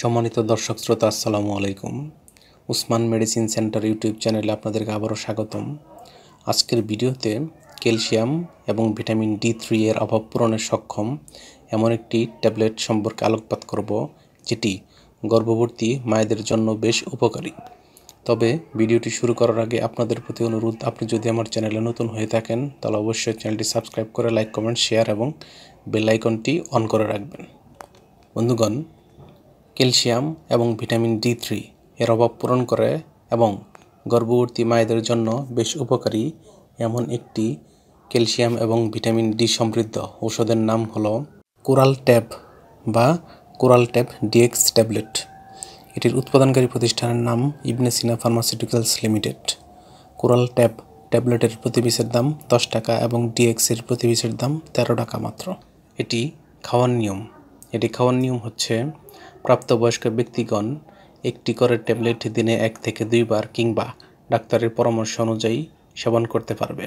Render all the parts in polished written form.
সম্মানিত দর্শক শ্রোতা আসসালামু আলাইকুম। উসমান মেডিসিন সেন্টার ইউটিউব চ্যানেলে আপনাদেরকে আবারও স্বাগতম। আজকের ভিডিওতে ক্যালসিয়াম এবং ভিটামিন D3 এর অভাব পূরণে সক্ষম এমন একটি ট্যাবলেট সম্পর্কে আলোকপাত করব, যেটি গর্ভবতী মায়েদের জন্য বেশ উপকারী। তবে ভিডিওটি শুরু করার আগে আপনাদের প্রতি অনুরোধ, আপনি যদি আমার চ্যানেলে নতুন হয়ে থাকেন তাহলে অবশ্যই চ্যানেলটি সাবস্ক্রাইব করে লাইক, কমেন্ট, শেয়ার এবং বেল আইকনটি অন করে রাখবেন। বন্ধুগণ, ক্যালসিয়াম এবং ভিটামিন D3 এর অভাব পূরণ করে এবং গর্ভবতী মায়েদের জন্য বেশ উপকারী এমন একটি ক্যালসিয়াম এবং ভিটামিন D সমৃদ্ধ ঔষধের নাম হলো কোরালট্যাব বা কোরালট্যাব DX ট্যাবলেট। এটির উৎপাদনকারী প্রতিষ্ঠানের নাম ইবনে সিনা ফার্মাসিউটিক্যালস লিমিটেড। কোরালট্যাব ট্যাবলেটের প্রতি পিসের দাম 10 টাকা এবং DX এর প্রতি পিসের দাম 13 টাকা মাত্র। এটি খাওয়ার নিয়ম হচ্ছে, প্রাপ্তবয়স্ক ব্যক্তিগণ একটি করে ট্যাবলেট দিনে 1 থেকে 2 বার কিংবা ডাক্তারের পরামর্শ অনুযায়ী সেবন করতে পারবে।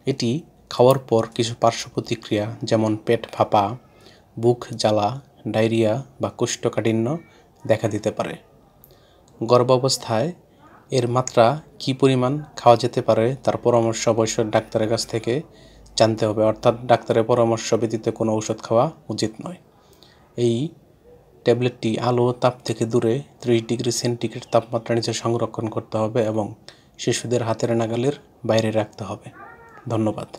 এটি খাওয়ার পর কিছু পার্শ্ব প্রতিক্রিয়া যেমন পেট ফাঁপা, বুক জ্বালা, ডায়রিয়া বা কোষ্ঠকাঠিন্য দেখা দিতে পারে। গর্ভাবস্থায় এর মাত্রা কী পরিমাণ খাওয়া যেতে পারে তার পরামর্শ অবশ্যই ডাক্তারের কাছ থেকে জানতে হবে, অর্থাৎ ডাক্তারের পরামর্শ ব্যতীত কোনো ঔষধ খাওয়া উচিত নয়। এই ট্যাবলেটটি আলো ও তাপ থেকে দূরে 30 ডিগ্রি সেন্টিগ্রেড তাপমাত্রার নিচে সংরক্ষণ করতে হবে এবং শিশুদের হাতের নাগালের বাইরে রাখতে হবে। ধন্যবাদ।